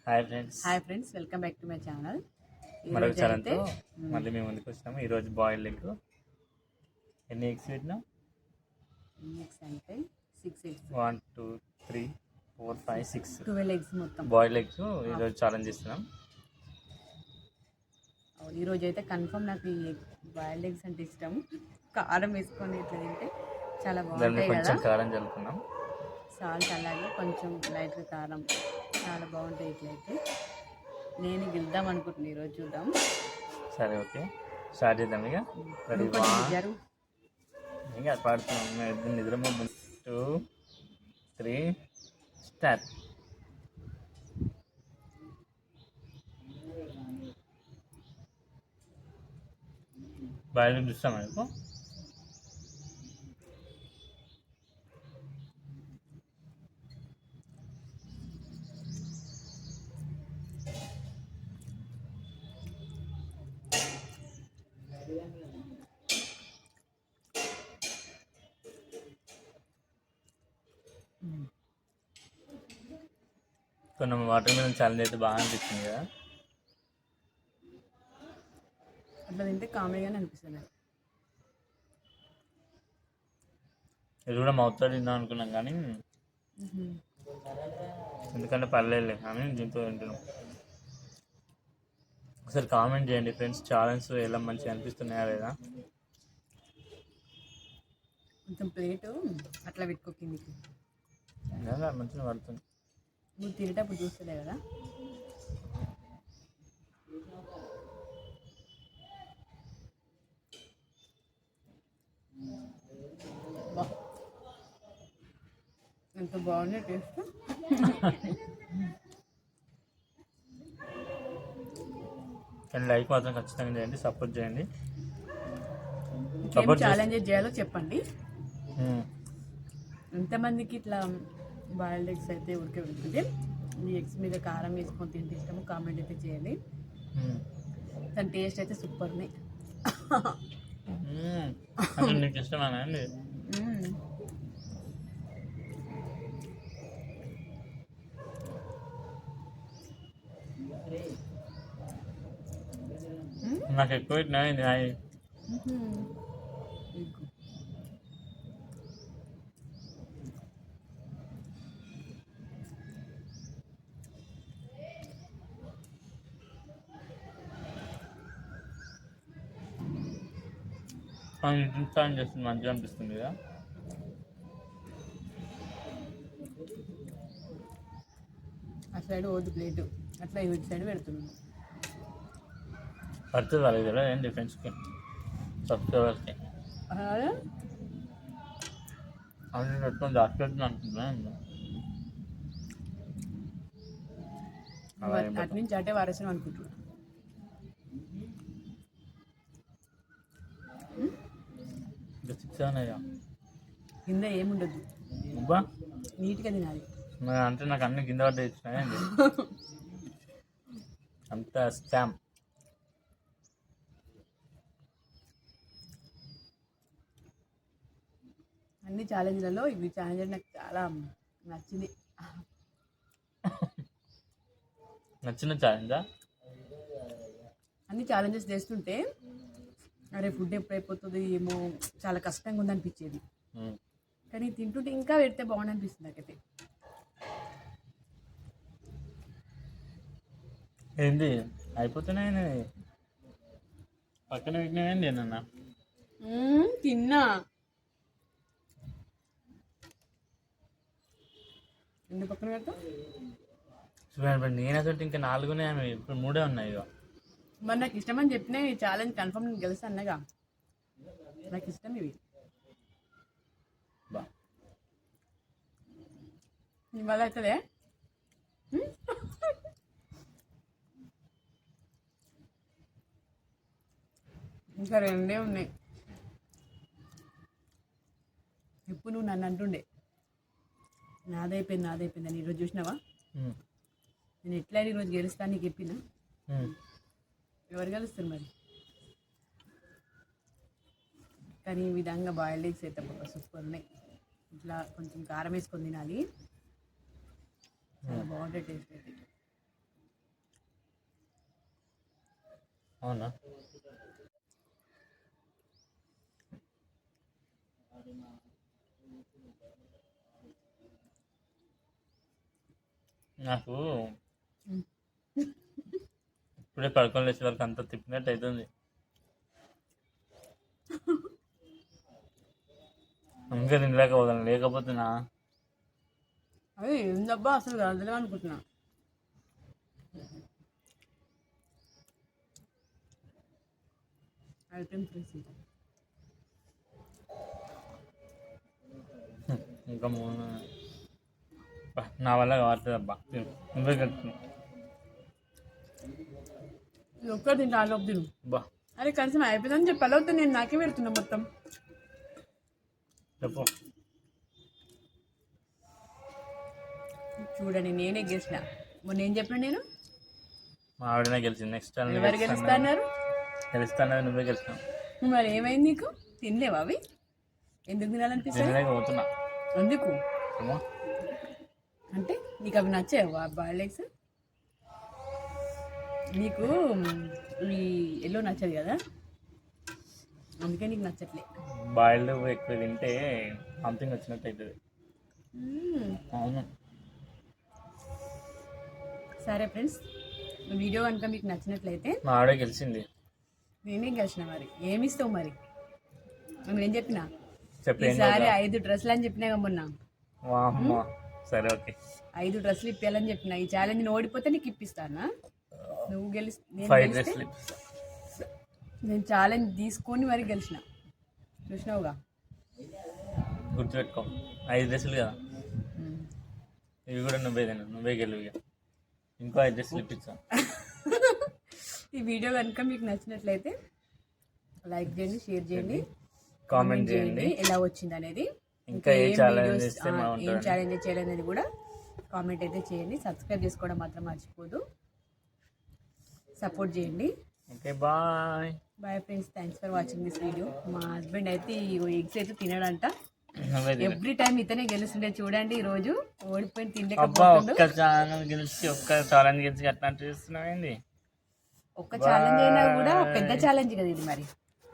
Hi friends welcome back to my channel. మరొక ఛానల్తో మళ్ళీ మేము ముందుకు వచ్చాము. ఈరోజు బాయిల్డ్ ఎగ్. ఎన్ని ఎగ్స్ పెట్టినా? ఎగ్స్ అంటే 6 ఎగ్స్. 1 2 3 4 5 6 12 ఎగ్స్ మొత్తం బాయిల్డ్ ఎగ్స్ ఈరోజు ఛాలెంజ్ చేస్తున్నాం. ఈరోజు అయితే కన్ఫర్మ్ నాకు ఈ బాయిల్డ్ ఎగ్స్ అంటే ఇష్టం. కారం వేసుకొని ఇట్లా తింటే చాలా బాగుంటాయి కదా. కొంచెం కారం జల్లుకున్నాం, సాల్ట్ అలాగే కొంచెం లైట్గా కారం, చాలా బాగుంటాయి. ఇట్లయితే నేను గెలుద్దాం అనుకుంటున్నాను. ఈరోజు చూద్దాం. సరే ఓకే, స్టార్ట్ చేద్దాం. ఇక ఇంకా పాడుతున్నాం. నిద్రమో 2 3 స్టార్ట్. బాగా చూస్తాం మీకు. కొన్ని వాటర్ మిలన్ ఛాలెంజ్ అయితే బాగా అనిపించింది కదా. అట్లా తింటే కామెడీగానే అనిపిస్తుంది. ఇది కూడా మౌత్తో తిందాం అనుకున్నాం కానీ ఎందుకంటే పర్లేదు కానీ దీంతో తింటున్నాం. ఒకసారి కామెంట్ చేయండి ఫ్రెండ్స్, ఛాలెంజ్ ఎలా మంచిగా అనిపిస్తున్నాయా లేదా. కొంచెం ప్లేటు అట్లా పెట్టుకోకిందికి మంచిగా పడుతుంది. నువ్వు తినేటప్పుడు చూస్తలే కదా. ఎంత బాగుంది టేస్ట్. కానీ లైక్ మాత్రం ఖచ్చితంగా చేయండి, సపోర్ట్ చేయండి. ఛాలెంజ్ చేయాలో చెప్పండి. ఎంతమందికి ఇట్లా బాయిల్డ్ ఎగ్స్ అయితే ఉడికే ఈ ఎగ్స్ మీద కారం వేసుకొని తింటే ఇష్టము కామెంట్ అయితే చేయండి. దాని టేస్ట్ అయితే సూపర్ ఉన్నాయి. నీకు ఇష్టమేనా అండి? నాకు ఎక్కువ ఇన్స్టాల్ చేస్తుంది, మంచిగా అనిపిస్తుంది కదా. ఆ సైడ్ వద్దు ప్లేటు, అట్లా ఈ సైడ్ పెడుతున్నాను. పడుతుంది వాళ్ళకి కదా ఏంటి ఫ్రెండ్స్కి, సబ్స్క్రైబర్స్కి. అవి పెట్టుకొని దాచిపెడుతుంది అనుకుంటున్నాను. అటు నుంచి అటే వారేసాను అనుకుంటున్నాను. కింద ఏముండదు, నీట్గా తినాలి. అంటే నాకు అన్ని కింద పడ్డ ఇచ్చినాయండి. అంత స్కామ్. అన్ని ఛాలెంజ్లలో ఇవి ఛాలెంజ్ నాకు చాలా నచ్చింది. నచ్చిన ఛాలెంజా? అన్ని ఛాలెంజెస్ చేస్తుంటే అరే ఫుడ్ ఎప్పుడు అయిపోతుంది ఏమో, చాలా కష్టంగా ఉందనిపించేది. కానీ తింటుంటే ఇంకా పెడితే బాగుంది అనిపిస్తుంది నాకైతే. ఏంటి అయిపోతున్నాయి పక్కన పెట్టినాయండి అన్న. తిన్నా ఎందుకు పక్కన పెడతా? నేను అసలు ఇంకా 4 ఉన్నాయి, ఇప్పుడు 3 ఉన్నాయి. ఇక మరి నాకు ఇష్టం అని చెప్పినా ఈ ఛాలెంజ్ కన్ఫర్మ్ నేను గెలుస్తా అన్నగా. నాకు ఇష్టం ఇవి. ఇవాళ అవుతుందే. ఇంకా 2 ఉన్నాయి. ఇప్పుడు నువ్వు నన్ను అంటుండే నాదైపోయింది అని. ఈరోజు చూసినావా నేను ఎట్లయినా ఈరోజు గెలుస్తాను నీకు చెప్పినా. ఎవరు గెలుస్తారు మరి? కానీ ఈ విధంగా బాయిల్డ్ ఎగ్స్ అయితే సూపర్ ఉన్నాయి. ఇట్లా కొంచెం కారం వేసుకొని తినాలి, చాలా బాగుంటుంది టేస్ట్ అయితే. అవునా? నాకు ఇప్పుడే పడుకొని లేచే వరకు అంతా తిప్పినట్టు అవుతుంది. అందుకే తినలేకపోతాను. లేకపోతే నా అదే ఏందబ్బా అసలు కదలే అనుకుంటున్నా. ఐటమ్ ఫ్రెష్ ఇంకా నా వల్ల కావట్లేదు అబ్బా. నువ్వే కట్టు ఒక్కటి తింటా ఆలోపు తిను. బా అరే కనీసం అయిపోయిందని చెప్పి అలా నేను నాకే పెడుతున్నా మొత్తం. చెప్పు. చూడండి నేనే గెలిచిన. మొన్న ఏం చెప్పిన నేను? మా ఆవిడనే గెలిచింది. నెక్స్ట్ టైం ఎవరు గెలుస్తా అన్నారు? గెలుస్తానది నువ్వే గెలిచినావు. మరి ఏమైంది నీకు? తినలేవా అవి? ఎందుకు తినాలనిపిస్తుంది? తినలేకపోతున్నా. ఎందుకు ఏమో అంటే నీకు అవి నచ్చావా బాయిల్డ్ ఎగ్స్? నీకు ఈ ఎల్లో నచ్చదు కదా, అందుకే నీకు నచ్చట్లే. బాయిల్డ్ ఎక్కువ తింటే సంథింగ్ వచ్చినట్టు అవుతుంది. అవును. సరే ఫ్రెండ్స్, వీడియో కనుక మీకు నచ్చినట్లయితే మా ఆవిడే గెలిచింది. నేనేం గెలిచిన మరి ఏమి ఇస్తావు మరి? నేను చెప్పిన చెప్పేయండి. ఈసారి 5 డ్రెస్సులు అని చెప్పినా మొన్న. సరే ఓకే, 5 డ్రెస్సులు ఇప్పించాలని చెప్పిన. ఈ ఛాలెంజ్ ఓడిపోతే నీకు ఇప్పిస్తానా? నువ్వు 5 డ్రెస్సులు నేను ఛాలెంజ్ తీసుకొని మరి గెలిచిన. చూసినావుగా, గుర్తుపెట్టుకో. 5 డ్రెస్సులు కదా, ఇవి కూడా నువ్వే గెలువు. ఇంకో 5 డ్రెస్సులు ఇప్పించాను. ఈ వీడియో కనుక మీకు నచ్చినట్లయితే లైక్ చేయండి, షేర్ చేయండి, కామెంట్ చేయండి ఎలా వచ్చింది అనేది. ఇంకా ఏం ఛాలెంజ్ చేయాలనేది కూడా కామెంట్ అయితే చేయండి. సబ్స్క్రైబ్ చేసుకోవడం మాత్రం మర్చిపోదు. సపోర్ట్ చేయండి. Okay, bye bye friends, thanks for watching this video. మా హస్బెండ్ అయితే ఎగ్స్ అయితే తినడంట. ఎవ్రీ టైం ఇతనే గెలుస్తుండే. చూడండి ఈ రోజు ఓడిపోయి తినలేకపోతుండు. ఒక్క ఛాలెంజ్ గెలిచి అట్లా చేస్తున్నావేంది? ఒక్క ఛాలెంజ్ అయినా కూడా పెద్ద ఛాలెంజ్ కదా ఇది మరి.